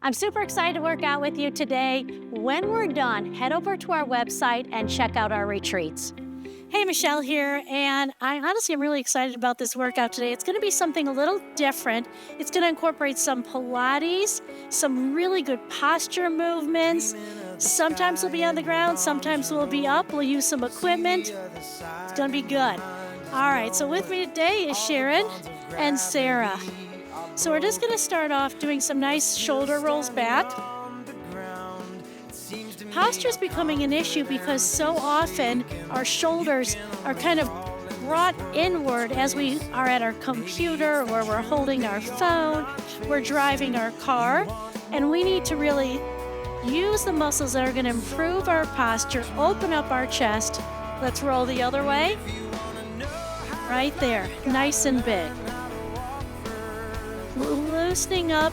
I'm super excited to work out with you today. When we're done, head over to our website and check out our retreats. Hey, Michelle here, and I honestly am really excited about this workout today. It's going to be something a little different. It's going to incorporate some Pilates, some really good posture movements. Sometimes we'll be on the ground, sometimes we'll be up. We'll use some equipment. It's going to be good. All right, so with me today is Sharon and Sarah. So we're just going to start off doing some nice shoulder rolls back. Posture is becoming an issue because so often our shoulders are kind of brought inward as we are at our computer or we're holding our phone, we're driving our car, and we need to really use the muscles that are going to improve our posture, open up our chest. Let's roll the other way. Right there, nice and big. Loosening up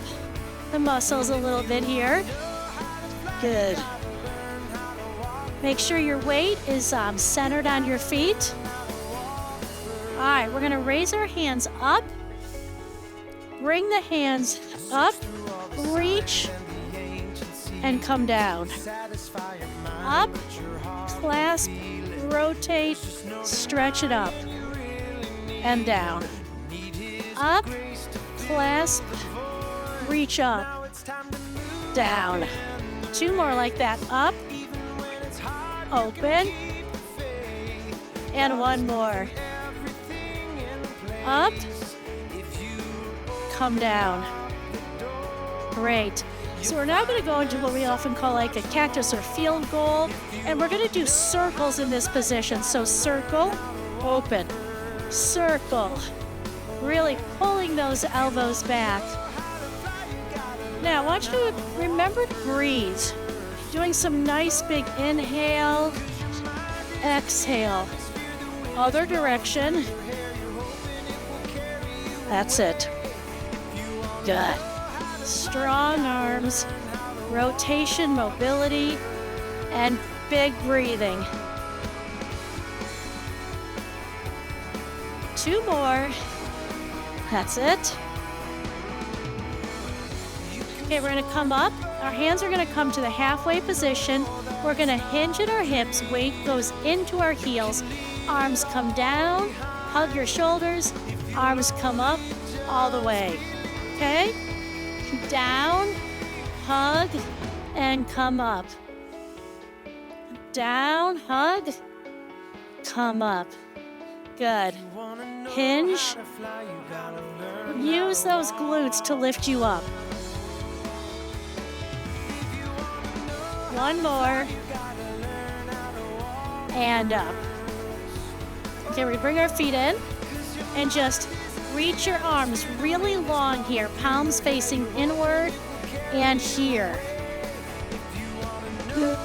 the muscles a little bit here. Good. Make sure your weight is centered on your feet. All right, we're going to raise our hands up. Bring the hands up, reach, and come down. Up, clasp, rotate, stretch it up, and down. Up, clasp, reach up, down. Two more like that. Up, open, and one more. Up, come down. Great. So we're now going to go into what we often call like a cactus or field goal, and we're going to do circles in this position. So circle, open, circle. Really pulling those elbows back. Now I want you to remember to breathe. Doing some nice big inhale, exhale. Other direction. That's it. Good. Strong arms, rotation, mobility, and big breathing. Two more. That's it. Okay, we're going to come up. Our hands are going to come to the halfway position. We're going to hinge at our hips. Weight goes into our heels. Arms come down. Hug your shoulders. Arms come up all the way. Okay? Down, hug, and come up. Down, hug, come up. Good. Hinge. Use those glutes to lift you up. One more. And up. Okay, we bring our feet in and just reach your arms really long here. Palms facing inward and here.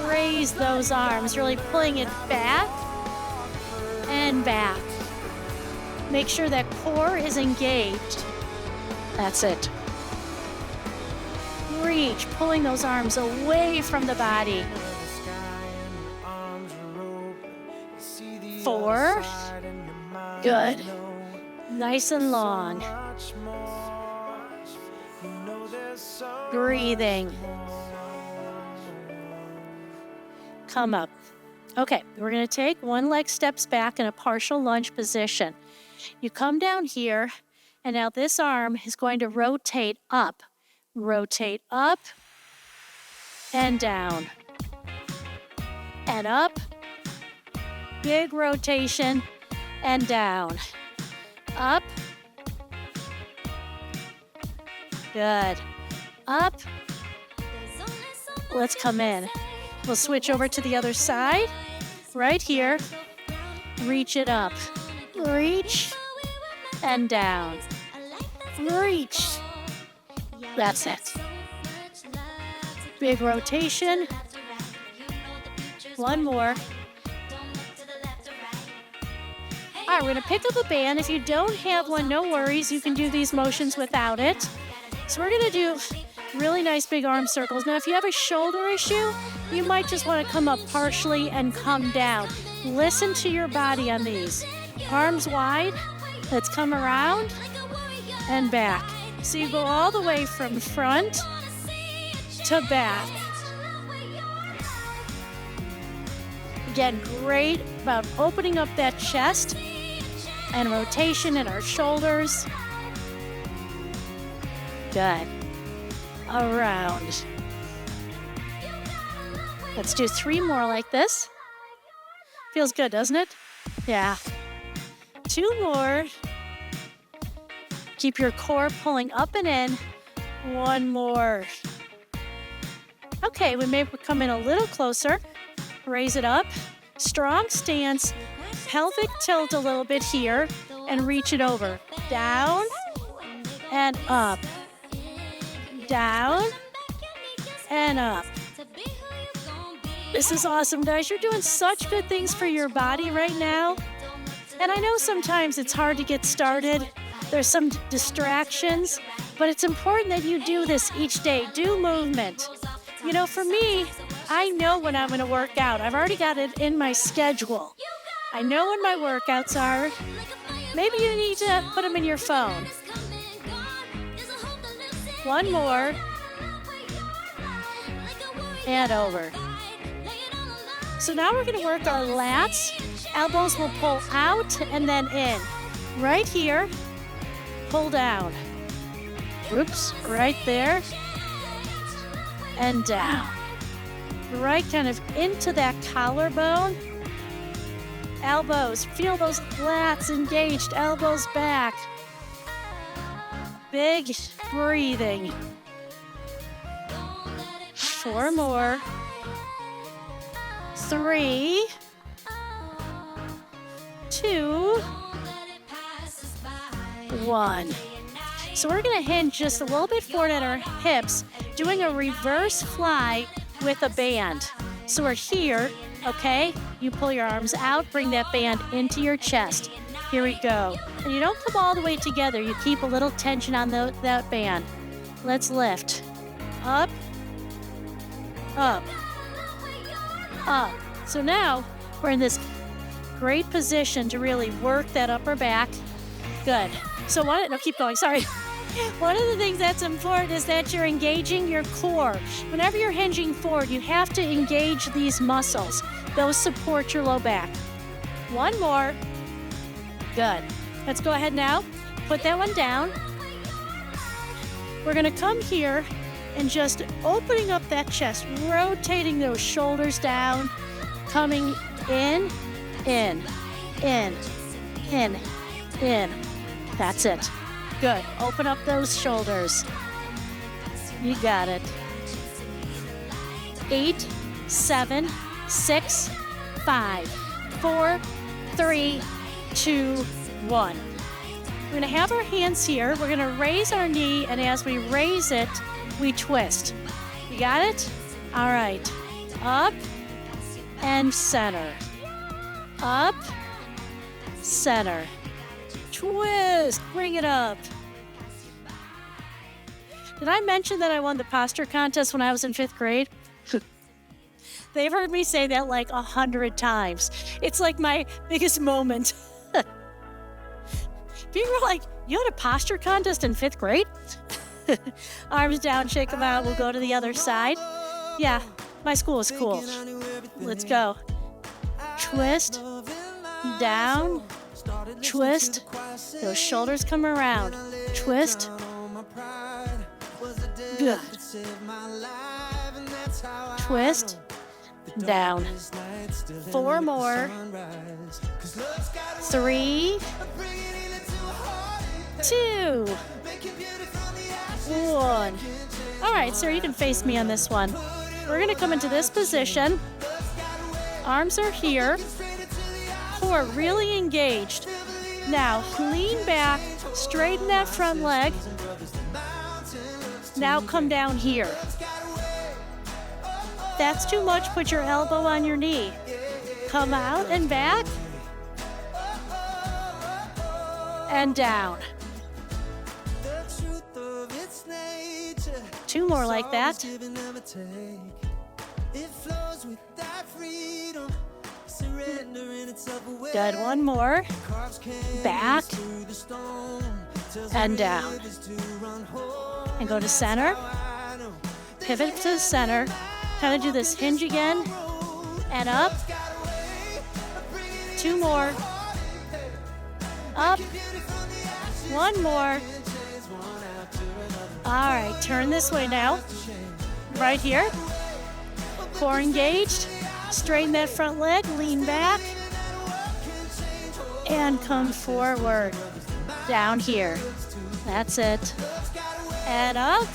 Raise those arms, really pulling it back and back. Make sure that core is engaged. That's it. Reach, pulling those arms away from the body. 4. Good. Nice and long. Breathing. Come up. Okay, we're going to take one leg steps back in a partial lunge position. You come down here, and now this arm is going to rotate up. Rotate up and down. And up. Big rotation and down. Up. Good. Up. Let's come in. We'll switch over to the other side. Right here. Reach it up. Reach and down. Reach. That's it. Big rotation. One more. All right, we're going to pick up a band. If you don't have one, no worries. You can do these motions without it. So we're going to do really nice big arm circles. Now, if you have a shoulder issue, you might just want to come up partially and come down. Listen to your body on these. Arms wide. Let's come around and back. So you go all the way from front to back. Again, great about opening up that chest and rotation in our shoulders. Good. Around. Let's do 3 more like this. Feels good, doesn't it? Yeah. 2 more. Keep your core pulling up and in. 1 more. Okay, we may come in a little closer. Raise it up. Strong stance. Pelvic tilt a little bit here and reach it over. Down and up. Down and up. This is awesome, guys. You're doing such good things for your body right now. And I know sometimes it's hard to get started. There's some distractions, but it's important that you do this each day. Do movement. You know, for me, I know when I'm going to work out. I've already got it in my schedule. I know when my workouts are. Maybe you need to put them in your phone. 1 more. And over. So now we're going to work our lats. Elbows will pull out and then in. Right here. Pull down. Oops, right there. And down. Right kind of into that collarbone. Elbows, feel those lats engaged, elbows back. Big breathing. 4 more. 3, 2, 1. So we're going to hinge just a little bit forward at our hips, doing a reverse fly with a band. So we're here, okay? You pull your arms out, bring that band into your chest. Here we go. And you don't come all the way together. You keep a little tension on that band. Let's lift. Up, up, up. So now we're in this great position to really work that upper back. Good. So keep going, sorry. One of the things that's important is that you're engaging your core. Whenever you're hinging forward, you have to engage these muscles. Those support your low back. 1 more. Good. Let's go ahead now. Put that one down. We're going to come here and just opening up that chest, rotating those shoulders down, coming in, in, in, in, in. That's it. Good. Open up those shoulders. You got it. 8, 7, 6, 5, 4, 3, 2, 1. We're going to have our hands here. We're going to raise our knee, and as we raise it, we twist. You got it? All right. Up and center. Up, center. Twist. Bring it up. Did I mention that I won the posture contest when I was in 5th grade? They've heard me say that like 100 times. It's like my biggest moment. People are like, you had a posture contest in 5th grade? Arms down, shake them out. We'll go to the other side. Yeah, my school is cool. Let's go. Twist, down, twist. Those shoulders come around. Twist. Good. Twist, down. 4 more. 3, 2, 1. All right, sir, you can face me on this one. We're going to come into this position. Arms are here. Core really engaged. Now, lean back, straighten that front leg. Now come down here. That's too much, put your elbow on your knee. Come out and back. And down. 2 more like that. Good, 1 more. Back. And down. And go to center. pivot to the center, kind of do this hinge again, and up. 2 more. Up. 1 more. All right, turn this way now. Right here. Core engaged. Straighten that front leg, lean back. And come forward. Down here. That's it. And up.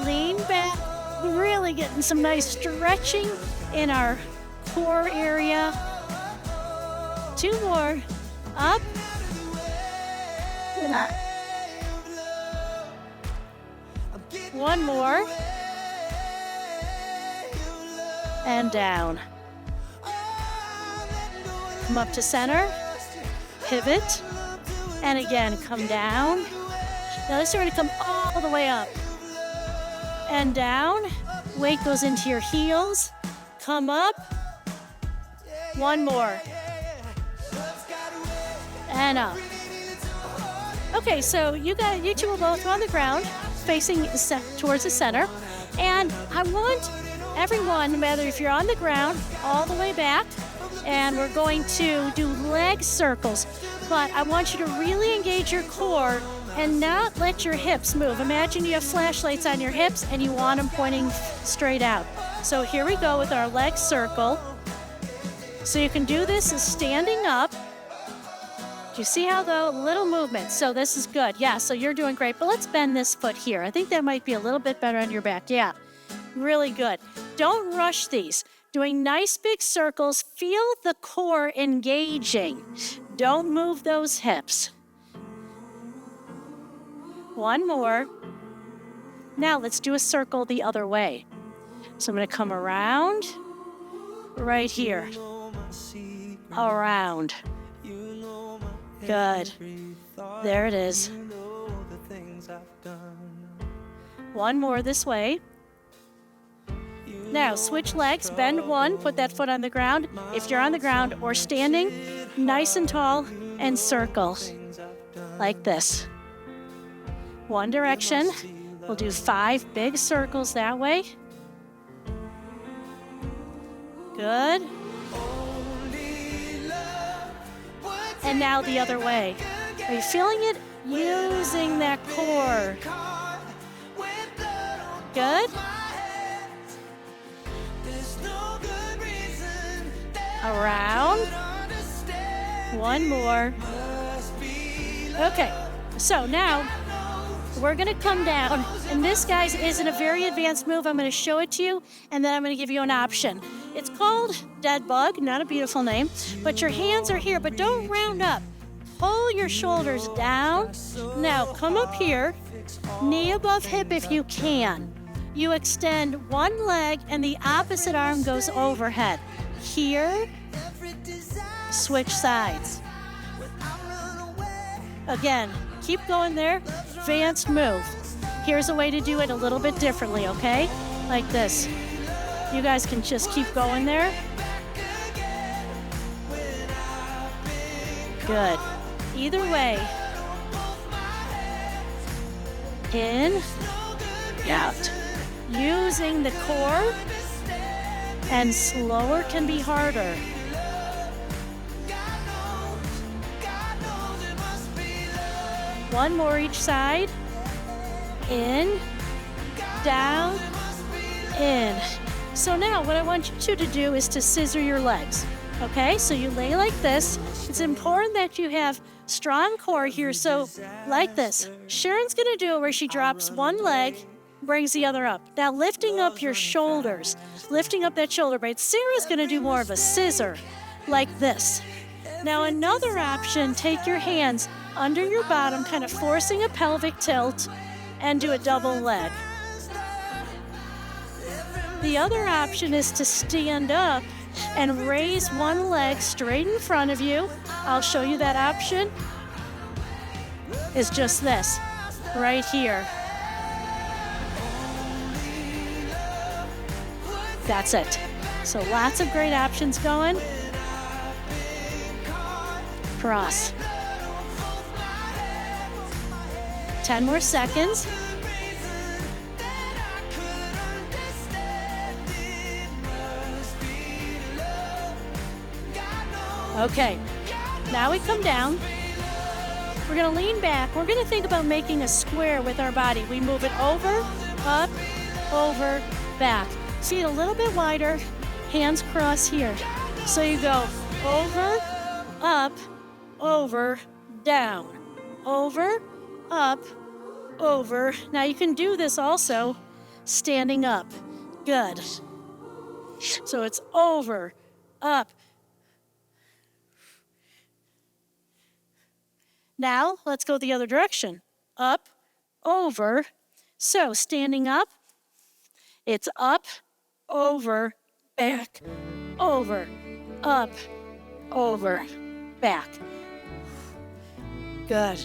Lean back. Really getting some nice stretching in our core area. 2 more. Up. 1 more. And down. Come up to center. Pivot. And again, come down. Now this is going to come all the way up. And down. Weight goes into your heels. Come up. 1 more. And up. Okay, so you two will both on the ground, facing towards the center. And I want everyone, no matter if you're on the ground, all the way back, and we're going to do leg circles. But I want you to really engage your core and not let your hips move. Imagine you have flashlights on your hips and you want them pointing straight out. So here we go with our leg circle. So you can do this as standing up. Do you see how the little movement? So this is good. Yeah, so you're doing great. But let's bend this foot here. I think that might be a little bit better on your back. Yeah, really good. Don't rush these. Doing nice big circles. Feel the core engaging. Don't move those hips. 1 more. Now let's do a circle the other way. So I'm going to come around right here. Around. Good. There it is. 1 more this way. Now switch legs, bend 1, put that foot on the ground. If you're on the ground or standing, nice and tall, and circle like this. 1 direction. We'll do 5 big circles that way. Good. And now the other way. Are you feeling it? Using that core. Good. Around. 1 more. Okay, so now we're going to come down. And this, guys, isn't a very advanced move. I'm going to show it to you, and then I'm going to give you an option. It's called dead bug, not a beautiful name, but your hands are here, but don't round up. Pull your shoulders down. Now come up here, knee above hip if you can. You extend 1 leg and the opposite arm goes overhead. Here, switch sides. Again, keep going there. Advanced move. Here's a way to do it a little bit differently, okay? Like this. You guys can just keep going there. Good. Either way. In, out. Using the core, and slower can be harder. One more each side. In, down, in. So now what I want you two to do is to scissor your legs. Okay, so you lay like this. It's important that you have strong core here, so like this. Sharon's gonna do it where she drops 1 leg, brings the other up. Now lifting up your shoulders, lifting up that shoulder blade. Sarah's gonna do more of a scissor, like this. Now another option, take your hands under your bottom, kind of forcing a pelvic tilt, and do a double leg. The other option is to stand up and raise 1 leg straight in front of you. I'll show you that option. It's just this, right here. That's it. So lots of great options going. Cross. 10 more seconds. Okay, now we come down. We're gonna lean back. We're gonna think about making a square with our body. We move it over, up, over, back. See it a little bit wider, hands cross here. So you go over, up, over, down, over, up, over. Now you can do this also standing up. Good. So it's over, up. Now let's go the other direction. Up, over. So standing up, it's up, over, back, over, up, over, back. Good.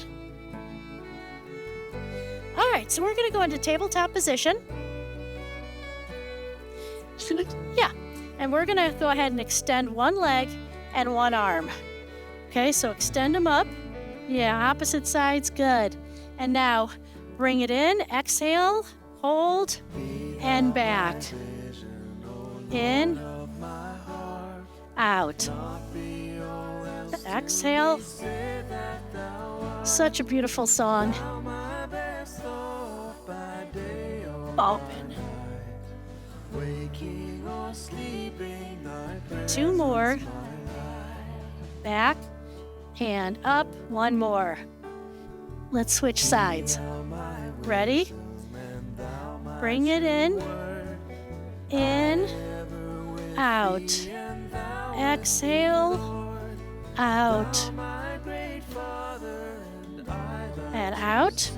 All right, so we're going to go into tabletop position. Yeah, and we're going to go ahead and extend one leg and one arm. Okay, so extend them up. Yeah, opposite sides, good. And now bring it in, exhale, hold, and back. In, out. Exhale. Such a beautiful song. Open. 2 more. Back and up. 1 more. Let's switch sides. Ready? Bring it in, out. Exhale, out. And out.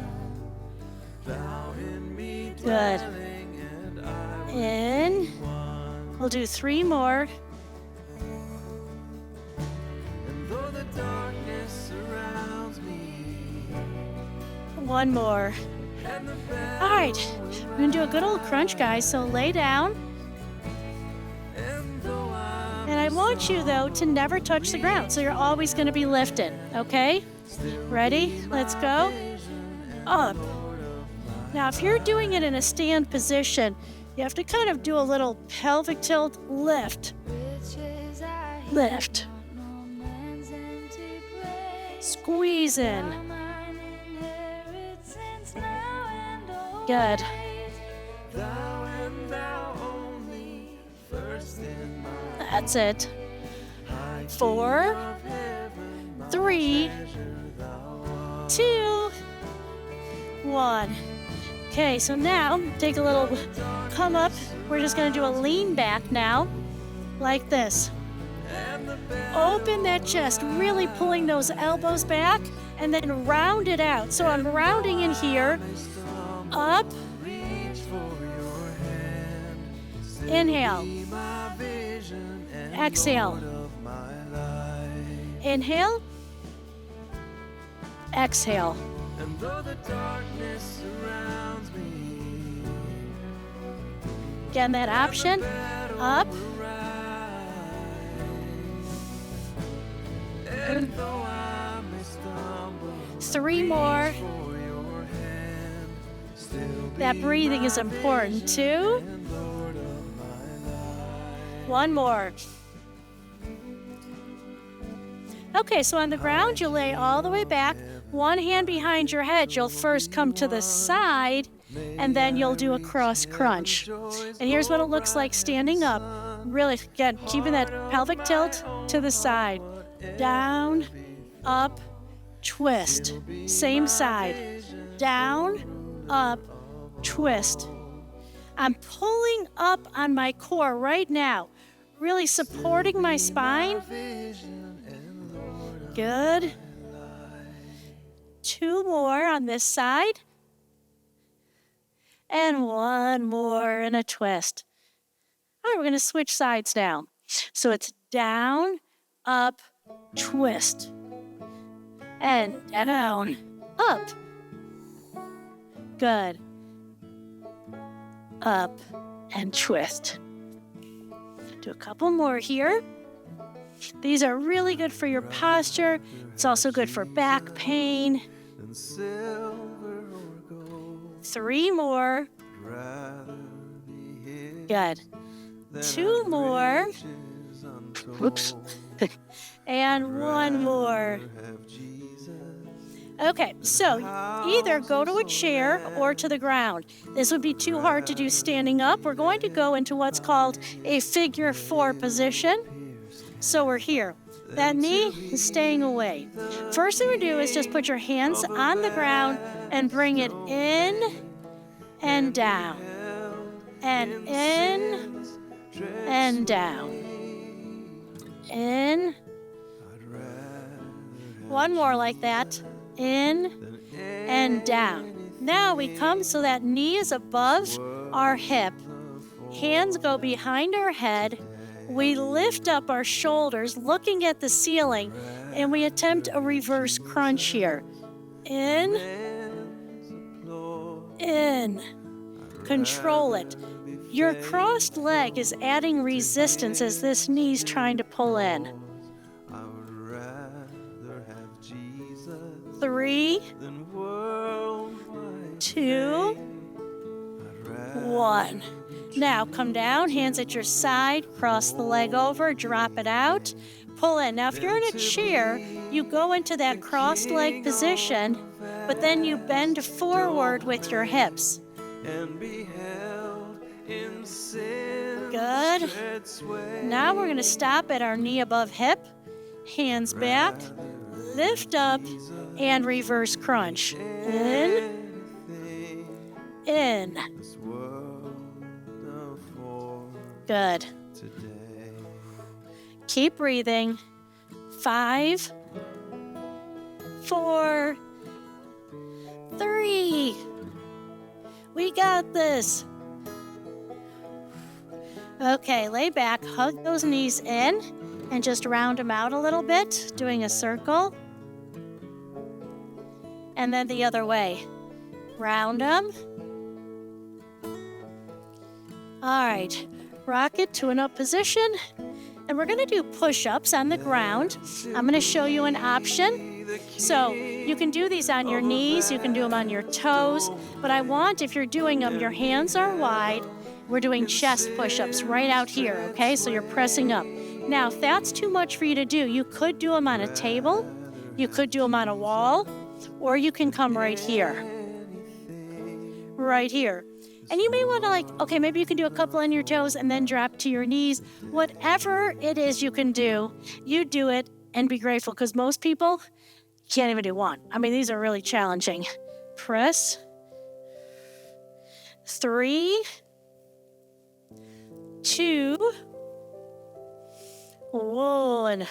Good. In. We'll do 3 more. One more. All right, we're gonna do a good old crunch, guys. So lay down. And I want you, though, to never touch the ground. So you're always gonna be lifted, okay? Ready? Let's go. Up. Now, if you're doing it in a stand position, you have to kind of do a little pelvic tilt, lift. Lift. Squeeze in. Good. That's it. 4, 3, 2, 1. Okay, so now take a little come up. We're just going to do a lean back now, like this. Open that chest, really pulling those elbows back, and then round it out. So I'm rounding in here. Up. Inhale. Exhale. Inhale. Exhale. Again, that option. Up. 3 more. That breathing is important too. 1 more. Okay, so on the ground, you'll lay all the way back. 1 hand behind your head. You'll first come to the side, and then you'll do a cross crunch. And here's what it looks like standing up. Really, again, keeping that pelvic tilt to the side. Down, up, twist. Same side. Down, up, twist. I'm pulling up on my core right now, really supporting my spine. Good. 2 more on this side. And 1 more and a twist. All right, we're going to switch sides now. So it's down, up, twist. And down, up. Good. Up and twist. Do a couple more here. These are really good for your posture. It's also good for back pain. 3 more. Good. 2 more. Whoops. And one more. Okay, so either go to a chair or to the ground. This would be too hard to do standing up. We're going to go into what's called a figure 4 position. So we're here. That knee is staying away. First thing we do is just put your hands on the ground and bring it in and down. And in and down. In. One more like that. In and down. Now we come so that knee is above our hip. Hands go behind our head. We lift up our shoulders looking at the ceiling, and we attempt a reverse crunch here. In. Control it. Your crossed leg is adding resistance as this knee's trying to pull in. 3, 2, 1. Now come down, hands at your side, cross the leg over, drop it out, pull in. Now if you're in a chair, you go into that crossed leg position, but then you bend forward with your hips. Good. Now we're going to stop at our knee above hip, hands back, lift up, and reverse crunch. In. Good. Keep breathing. 5, 4, 3. We got this. Okay, lay back, hug those knees in, and just round them out a little bit, doing a circle. And then the other way. Round them. All right, rock it to an up position. And we're going to do push-ups on the ground. I'm going to show you an option. So you can do these on your knees, you can do them on your toes, but I want, if you're doing them, your hands are wide. We're doing chest push-ups right out here, okay? So you're pressing up. Now, if that's too much for you to do, you could do them on a table, you could do them on a wall, or you can come right here. Right here. And you may want to okay, maybe you can do a couple on your toes and then drop to your knees. Whatever it is you can do, you do it and be grateful, because most people can't even do one. I mean, these are really challenging. Press. 3, 2, 1.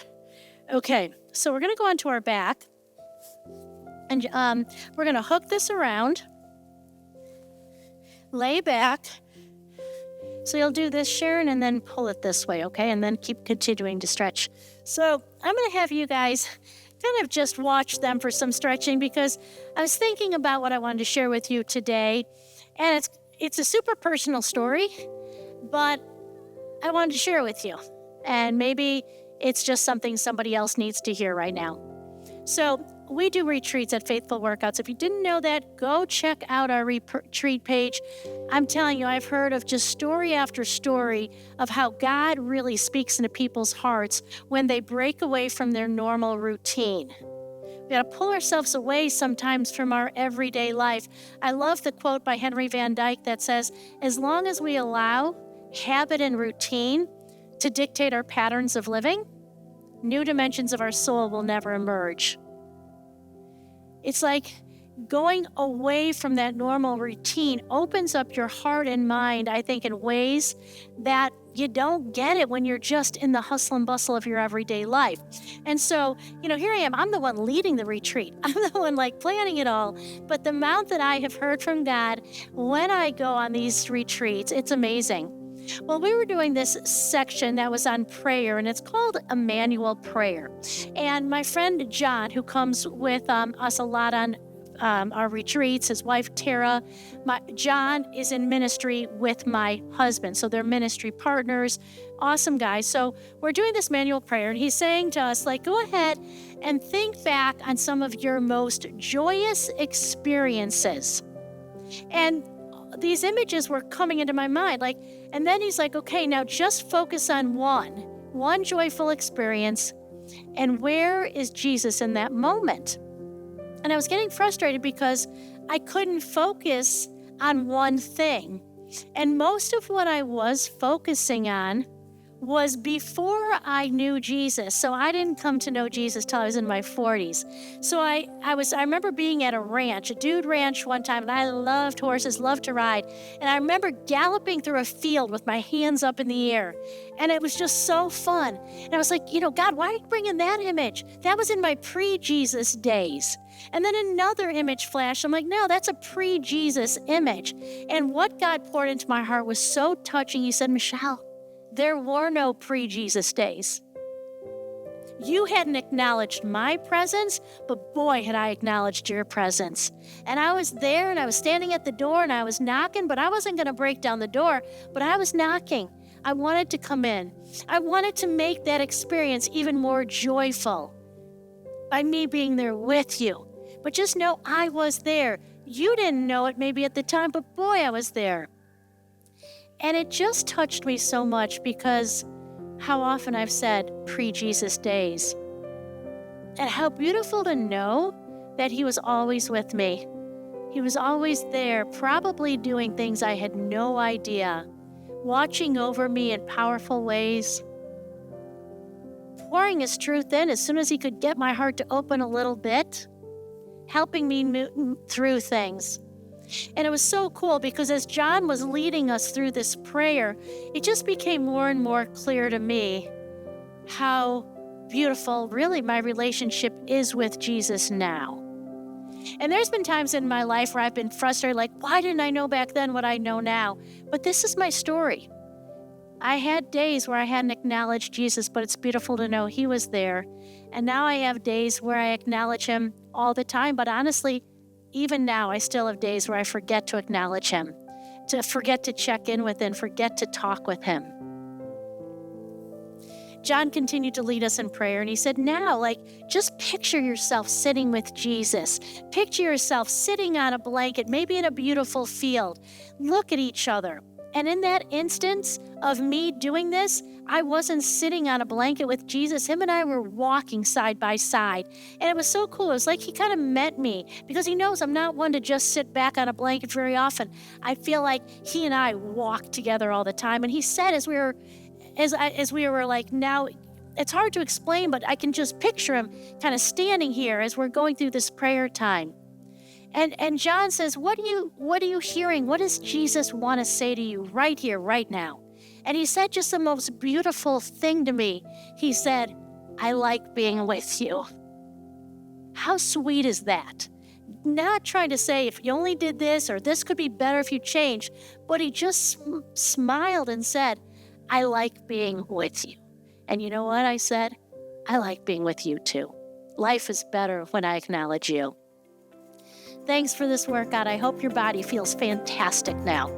Okay, so we're going to go onto our back, and we're going to hook this around. Lay back. So you'll do this, Sharon, and then pull it this way, okay? And then keep continuing to stretch. So I'm going to have you guys kind of just watch them for some stretching, because I was thinking about what I wanted to share with you today. And it's a super personal story, but I wanted to share it with you. And maybe it's just something somebody else needs to hear right now. So we do retreats at Faithful Workouts. If you didn't know that, go check out our retreat page. I'm telling you, I've heard of just story after story of how God really speaks into people's hearts when they break away from their normal routine. We got to pull ourselves away sometimes from our everyday life. I love the quote by Henry Van Dyke that says, as long as we allow habit and routine to dictate our patterns of living, new dimensions of our soul will never emerge. It's like going away from that normal routine opens up your heart and mind, I think, in ways that you don't get it when you're just in the hustle and bustle of your everyday life. And so, here I am. I'm the one leading the retreat. I'm the one planning it all. But the amount that I have heard from God when I go on these retreats, it's amazing. Well, we were doing this section that was on prayer, and it's called Emmanuel Prayer. And my friend John, who comes with us a lot on our retreats, his wife Tara, John is in ministry with my husband. So they're ministry partners, awesome guys. So we're doing this Emmanuel Prayer, and he's saying to us, go ahead and think back on some of your most joyous experiences. And these images were coming into my mind, and then he's like, okay, now just focus on one joyful experience And where is Jesus in that moment? And I was getting frustrated because I couldn't focus on one thing. And most of what I was focusing on was before I knew Jesus. So I didn't come to know Jesus till I was in my 40s. So I remember being at a dude ranch one time, and I loved horses, loved to ride. And I remember galloping through a field with my hands up in the air. And it was just so fun. And I was like, God, why are you bringing that image? That was in my pre-Jesus days. And then another image flashed. I'm like, no, that's a pre-Jesus image. And what God poured into my heart was so touching. He said, Michelle, there were no pre-Jesus days. You hadn't acknowledged my presence, but boy, had I acknowledged your presence. And I was there, and I was standing at the door, and I was knocking, but I wasn't going to break down the door, but I was knocking. I wanted to come in. I wanted to make that experience even more joyful by me being there with you. But just know I was there. You didn't know it maybe at the time, but boy, I was there. And it just touched me so much because how often I've said pre-Jesus days. And how beautiful to know that he was always with me. He was always there, probably doing things I had no idea, watching over me in powerful ways, pouring his truth in as soon as he could get my heart to open a little bit, helping me move through things. And it was so cool because as John was leading us through this prayer, it just became more and more clear to me how beautiful really my relationship is with Jesus now. And there's been times in my life where I've been frustrated, like, why didn't I know back then what I know now? But this is my story. I had days where I hadn't acknowledged Jesus, but it's beautiful to know he was there. And now I have days where I acknowledge him all the time, but honestly, even now, I still have days where I forget to acknowledge him, to forget to check in with him, forget to talk with him. John continued to lead us in prayer, and he said, now, just picture yourself sitting with Jesus. Picture yourself sitting on a blanket, maybe in a beautiful field. Look at each other. And in that instance of me doing this, I wasn't sitting on a blanket with Jesus. Him and I were walking side by side. And it was so cool. It was like he kind of met me because he knows I'm not one to just sit back on a blanket very often. I feel like he and I walk together all the time. And he said as we were like, now it's hard to explain, but I can just picture him kind of standing here as we're going through this prayer time. And John says, what are you hearing? What does Jesus want to say to you right here, right now? And he said just the most beautiful thing to me. He said, I like being with you. How sweet is that? Not trying to say if you only did this or this could be better if you changed, but he just smiled and said, I like being with you. And you know what I said? I like being with you too. Life is better when I acknowledge you. Thanks for this workout. I hope your body feels fantastic now.